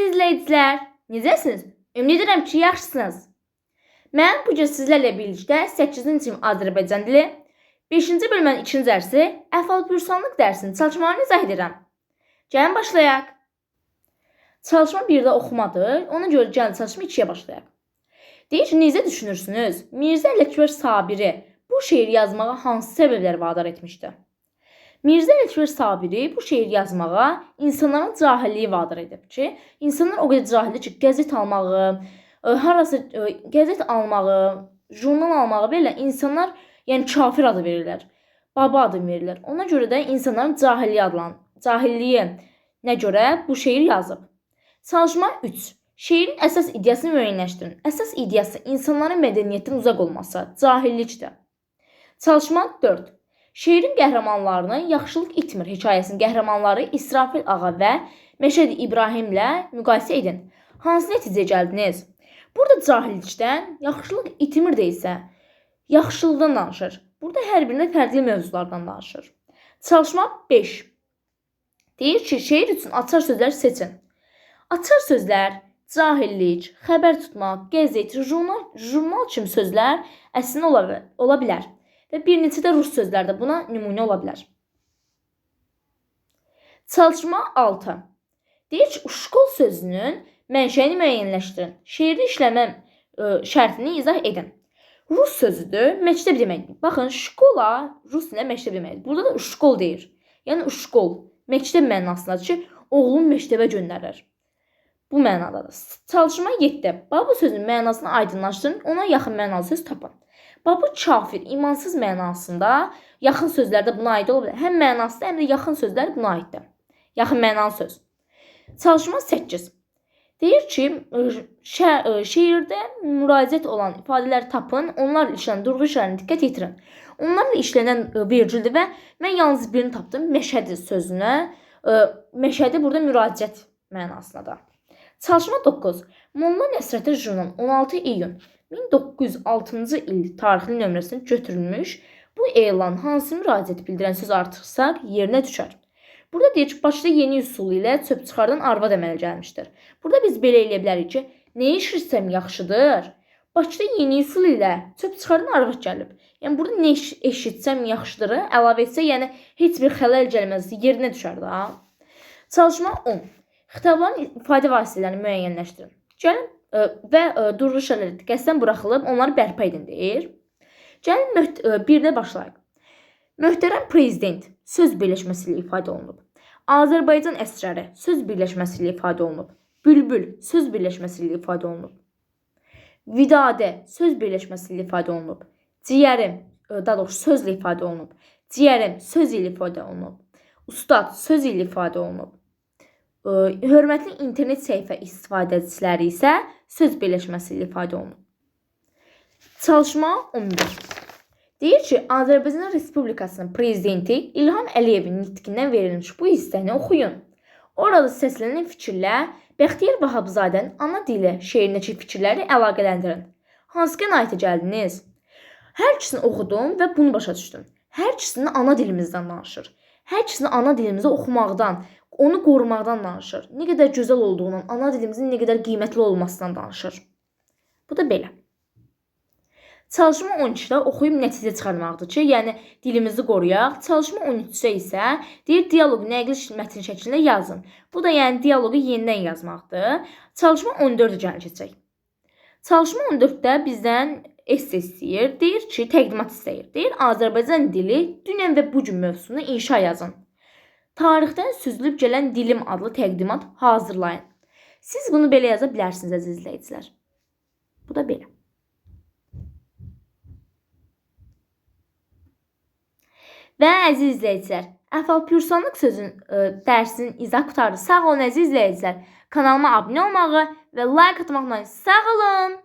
İzləyicilər, necəsiniz? Ümid edirəm ki, yaxşısınız. Mən bu gün sizlərlə birlikdə 8-ci sinif Azərbaycan dili 5-ci bölmənin 2-ci dərsi əhval-pürsanlıq dərsini çalışmalarını izah edirəm. Gəlin başlayaq. Çalışma 1-də oxumadır, ona görə gəlin çalışma 2-yə başlayaq. Deyir ki, necə düşünürsünüz? Mirzə Ələkbər Sabiri bu şeiri yazmağa hansı səbəblər vadar etmişdi? Mirzə Ələkbər Sabiri bu şeir yazmağa insanların cahilliyi vadar edib ki, insanlar o qədər cahildir ki, qəzet almağı, qəzet almağı, jurnal almağı belə insanlar yəni kafir adı verirlər, baba adı verirlər. Ona görə də insanların cahilliyinə görə bu şeir yazıb. Çalışma 3. Şeirin əsas ideyasını müəyyənləşdirin. Əsas ideyası insanların mədəniyyətdən uzaq olması, cahillikdir. Çalışma 4. Şeirin qəhrəmanlarını Yaxşılıq İtmir hekayəsinin qəhrəmanları İsrafil ağa və Məşədi İbrahimlə müqayisə edin. Hansı nəticəyə gəldiniz? Burada cahillikdən, yaxşılıq itimir də isə yaxşılıqdan danışır. Burada hər birində fərqli mövzulardan danışır. Çalışma 5. Deyir ki, şeir üçün açar sözlər seçin. Açar sözlər cahillik, xəbər tutmaq, qəzet, jurnal kimi sözlər əslində ola bilər. Və bir neçə də rus sözlər də buna nümunə ola bilər. Çalışma 6. Deyir ki, şkol sözünün mənşəyini müəyyənləşdirin. Şeirdə işləmə şərtini izah edin. Rus sözüdür, məktəb deməkdir. Baxın, şkola rus ilə məktəb deməkdir. Burada da şkol deyir. Yəni şkol, məktəb mənasındadır ki, oğlun məktəbə göndərir. Bu mənadadır. Çalışma 7. Baba sözünün mənasını aydınlaşdırın, ona yaxın mənalı söz tapın. Baba kafir, imansız mənasında yaxın sözlərdə buna aid ola bilər. Həm mənasında, həm də yaxın sözlər buna aiddir. Yaxın mənalı söz. Çalışma 8. Deyir ki, şeirdə müraciət olan ifadələri tapın, onlarla işlənən durğu işlərinə diqqət yetirin. Onlarla işlənən vergildir və mən yalnız birini tapdım, Məşədi sözünə. Məşədi burada müraciət mənasındadır. Çalışma 9. Molla Nəsrəddin jurnalının 16 iyun 1906-cı il tarixli nömrəsində götürülmüş bu elan hansı müraciət bildirən söz artıqsa yerinə düşər. Burada deyir ki, Bakıda yeni üsul ilə çöp çıxardan arvad əmələ gəlmişdir. Burada biz belə eləyə bilərik ki, nə eşitsəm yaxşıdır? Bakıda yeni üsul ilə çöp çıxardan arvad gəlib. Yəni burada nə eşitsəm yaxşıdır əlavə etsə, yəni heç bir xələl gəlməz, yerinə düşər də. Çalışma 10. Xitabların ifadə vasitələrini müəyyənləşdirin. Gəlin və durğu işarələri diqqətdən buraxılıb onları bərpa edin deyir. Gəlin 1-də başlayaq. Möhtərəm prezident söz birləşməsi ilə ifadə olunub. Azərbaycan əsrarı söz birləşməsi ilə ifadə olunub. Bülbül söz birləşməsi ilə ifadə olunub. Vidadə söz birləşməsi ilə ifadə olunub. Ciyərim, daha doğrusu sözlə ifadə olunub. Ciyərim söz ilə ifadə olunub. Ustad söz ilə ifadə olunub. Hörmətli internet səhifə istifadəçiləri isə söz birləşməsi ilə ifadə olunub. Çalışma 11. Deyir ki, Azərbaycan Respublikasının prezidenti İlham Əliyevin nitqindən verilmiş bu hissəni oxuyun. Orada səslənən fikirlə Bəxtiyar Vahabzadənin ana dili şeirindəki fikirləri əlaqələndirin. Hansı qənaətə gəldiniz? Hər ikisini oxudum və bunu başa düşdüm. Hər ikisini ana dilimizdən danışır. Hər ikisini ana dilimizdə oxumaqdan, onu qorumaqdan danışır. Nə qədər gözəl olduğundan, ana dilimizin nə qədər qiymətli olmasından danışır. Bu da belə. Çalışma 12-də oxuyub nəticə çıxarmaqdır ki, yəni dilimizi qoruyaq. Çalışma 13-də isə deyir, dialoqu nəqli mətn şəklində yazın. Bu da yəni dialoqu yenidən yazmaqdır. Çalışma 14-ə gəlin keçək. Çalışma 14-də bizdən esse istəyir. Deyir ki, təqdimat istəyir. Deyir, Azərbaycan dili dünən və bugün mövzusunda inşa yazın. Tarixdən süzülüb gələn dilim adlı təqdimat hazırlayın. Siz bunu belə yaza bilərsiniz, əziz izləyicilər. Bu da belə. Və əziz izləyicilər, əhval-pürsanlıq dərsinin izah qutardı. Sağ olun əziz izləyicilər. Kanalıma abunə olmağı və like atmaqla sağ olun.